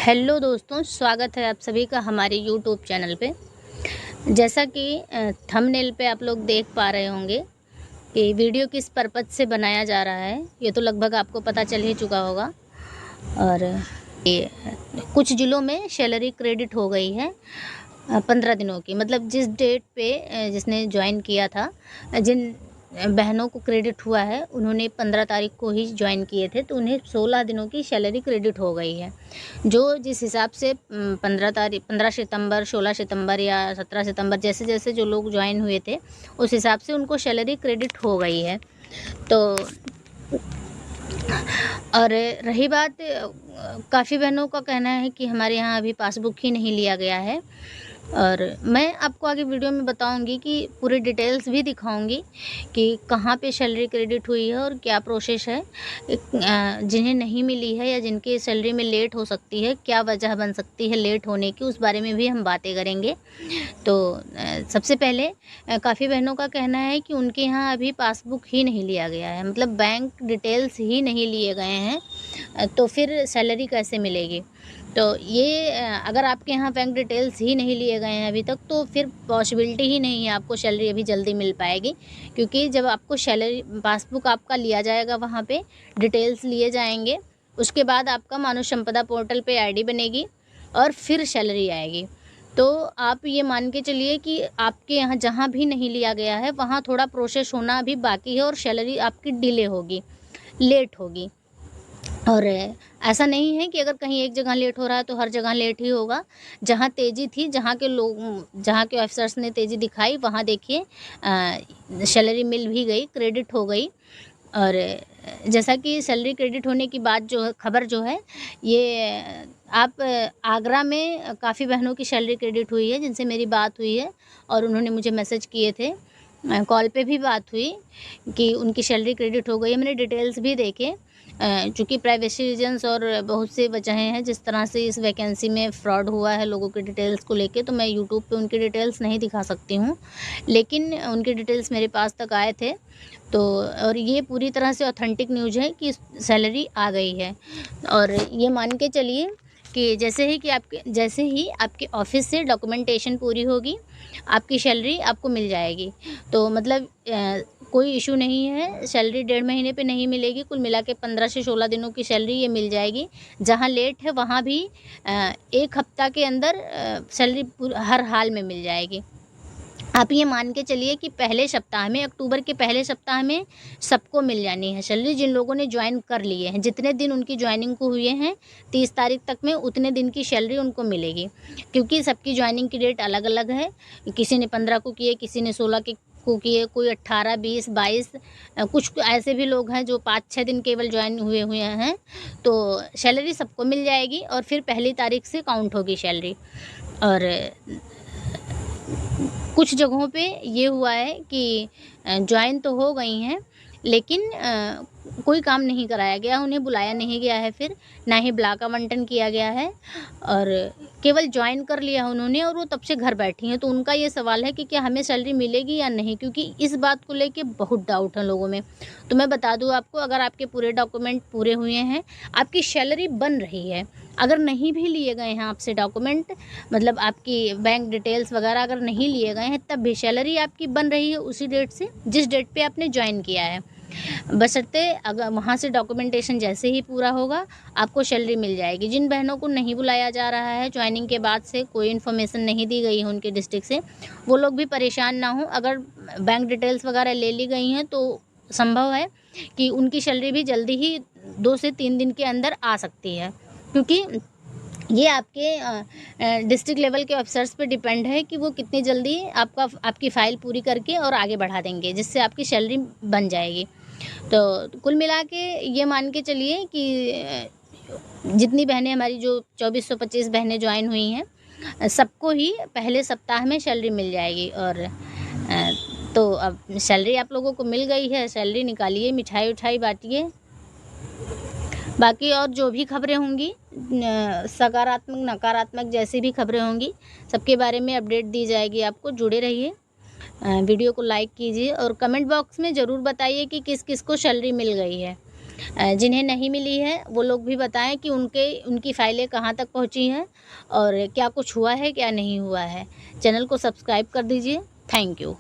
Hello दोस्तों, स्वागत है आप सभी का हमारे यूट्यूब चैनल पे। जैसा कि थंबनेल पे आप लोग देख पा रहे होंगे कि वीडियो किस पर्पज़ से बनाया जा रहा है, ये तो लगभग आपको पता चल ही चुका होगा। और ये कुछ ज़िलों में सैलरी क्रेडिट हो गई है 15 दिनों की। मतलब जिस डेट पे जिसने ज्वाइन किया था, जिन बहनों को क्रेडिट हुआ है उन्होंने 15 तारीख को ही ज्वाइन किए थे, तो उन्हें 16 दिनों की सैलरी क्रेडिट हो गई है। जो जिस हिसाब से 15 सितंबर, 16 सितंबर या 17 सितंबर जैसे-जैसे जो लोग ज्वाइन हुए थे, उस हिसाब से उनको सैलरी क्रेडिट हो गई है। तो और रही बात, काफ़ी बहनों का कहना है कि हमारे यहाँ अभी पासबुक ही नहीं लिया गया है। और मैं आपको आगे वीडियो में बताऊंगी कि पूरी डिटेल्स भी दिखाऊंगी कि कहाँ पे सैलरी क्रेडिट हुई है और क्या प्रोसेस है। जिन्हें नहीं मिली है या जिनकी सैलरी में लेट हो सकती है, क्या वजह बन सकती है लेट होने की, उस बारे में भी हम बातें करेंगे। तो सबसे पहले काफ़ी बहनों का कहना है कि उनके यहाँ अभी पासबुक ही नहीं लिया गया है, मतलब बैंक डिटेल्स ही नहीं लिए गए हैं, तो फिर सैलरी कैसे मिलेगी। तो ये अगर आपके यहाँ बैंक डिटेल्स ही नहीं लिए गए हैं अभी तक, तो फिर पॉसिबिलिटी ही नहीं है आपको सैलरी अभी जल्दी मिल पाएगी। क्योंकि जब आपको सैलरी पासबुक आपका लिया जाएगा, वहाँ पे डिटेल्स लिए जाएंगे, उसके बाद आपका मानव संपदा पोर्टल पे आईडी बनेगी और फिर सैलरी आएगी। तो आप ये मान के चलिए कि आपके यहाँ जहाँ भी नहीं लिया गया है, वहाँ थोड़ा प्रोसेस होना अभी बाकी है और सैलरी आपकी डिले होगी, लेट होगी। और ऐसा नहीं है कि अगर कहीं एक जगह लेट हो रहा है तो हर जगह लेट ही होगा। जहाँ तेज़ी थी, जहाँ के ऑफिसर्स ने तेज़ी दिखाई, वहाँ देखिए सैलरी मिल भी गई, क्रेडिट हो गई। और जैसा कि सैलरी क्रेडिट होने की बात जो है, खबर जो है, ये आप आगरा में काफ़ी बहनों की सैलरी क्रेडिट हुई है जिनसे मेरी बात हुई है और उन्होंने मुझे मैसेज किए थे। कॉल पे भी बात हुई कि उनकी सैलरी क्रेडिट हो गई है। मैंने डिटेल्स भी देखे। चूँकि प्राइवेसी रीजन्स और बहुत से वजहें हैं जिस तरह से इस वैकेंसी में फ्रॉड हुआ है लोगों की डिटेल्स को लेके, तो मैं यूट्यूब पे उनकी डिटेल्स नहीं दिखा सकती हूँ, लेकिन उनके डिटेल्स मेरे पास तक आए थे। तो और ये पूरी तरह से ऑथेंटिक न्यूज़ है कि सैलरी आ गई है। और ये मान के चलिए कि जैसे ही आपके ऑफिस से डॉक्यूमेंटेशन पूरी होगी, आपकी सैलरी आपको मिल जाएगी। तो मतलब कोई इशू नहीं है, सैलरी 1.5 महीने पे नहीं मिलेगी, कुल मिला के 15 से 16 दिनों की सैलरी ये मिल जाएगी। जहाँ लेट है वहाँ भी 1 हफ्ता के अंदर सैलरी हर हाल में मिल जाएगी। आप ये मान के चलिए कि पहले सप्ताह में, अक्टूबर के पहले सप्ताह में सबको मिल जानी है सैलरी, जिन लोगों ने ज्वाइन कर लिए हैं। जितने दिन उनकी ज्वाइनिंग को हुए हैं 30 तारीख तक में, उतने दिन की सैलरी उनको मिलेगी। क्योंकि सबकी ज्वाइनिंग की डेट अलग अलग है, किसी ने 15 को किए, किसी ने 16 को किए, कोई 18, 20, 22। कुछ ऐसे भी लोग हैं जो 5-6 दिन केवल ज्वाइन हुए हैं। तो सैलरी सबको मिल जाएगी और फिर पहली तारीख से काउंट होगी सैलरी। और कुछ जगहों पे ये हुआ है कि ज्वाइन तो हो गई हैं, लेकिन कोई काम नहीं कराया गया, उन्हें बुलाया नहीं गया है, फिर ना ही ब्लॉक आवंटन किया गया है, और केवल ज्वाइन कर लिया उन्होंने और वो तब से घर बैठी हैं। तो उनका ये सवाल है कि क्या हमें सैलरी मिलेगी या नहीं, क्योंकि इस बात को लेके बहुत डाउट है लोगों में। तो मैं बता दूँ आपको, अगर आपके पूरे डॉक्यूमेंट पूरे हुए हैं, आपकी सैलरी बन रही है, अगर नहीं भी लिए गए हैं आपसे डॉक्यूमेंट, मतलब आपकी बैंक डिटेल्स वगैरह अगर नहीं लिए गए हैं, तब भी सैलरी आपकी बन रही है उसी डेट से जिस डेट पे आपने ज्वाइन किया है। बशर्ते अगर वहाँ से डॉक्यूमेंटेशन जैसे ही पूरा होगा, आपको सैलरी मिल जाएगी। जिन बहनों को नहीं बुलाया जा रहा है, ज्वाइनिंग के बाद से कोई इन्फॉर्मेशन नहीं दी गई है उनके डिस्ट्रिक्ट से, वो लोग भी परेशान ना हो। अगर बैंक डिटेल्स वगैरह ले ली गई हैं तो संभव है कि उनकी सैलरी भी जल्दी ही 2 से 3 दिन के अंदर आ सकती है। क्योंकि ये आपके डिस्ट्रिक्ट लेवल के ऑफिसर्स पे डिपेंड है कि वो कितनी जल्दी आपकी फ़ाइल पूरी करके और आगे बढ़ा देंगे, जिससे आपकी सैलरी बन जाएगी। तो कुल मिला के ये मान के चलिए कि जितनी बहनें हमारी, जो 2425 बहनें ज्वाइन हुई हैं, सबको ही पहले सप्ताह में सैलरी मिल जाएगी। और तो अब सैलरी आप लोगों को मिल गई है, सैलरी निकालिए, मिठाई उठाई बांटिए। बाकी और जो भी खबरें होंगी, सकारात्मक नकारात्मक जैसी भी खबरें होंगी, सबके बारे में अपडेट दी जाएगी आपको। जुड़े रहिए, वीडियो को लाइक कीजिए और कमेंट बॉक्स में ज़रूर बताइए कि किस किस को सैलरी मिल गई है। जिन्हें नहीं मिली है वो लोग भी बताएं कि उनकी फ़ाइलें कहाँ तक पहुँची हैं और क्या कुछ हुआ है क्या नहीं हुआ है। चैनल को सब्सक्राइब कर दीजिए। Thank you.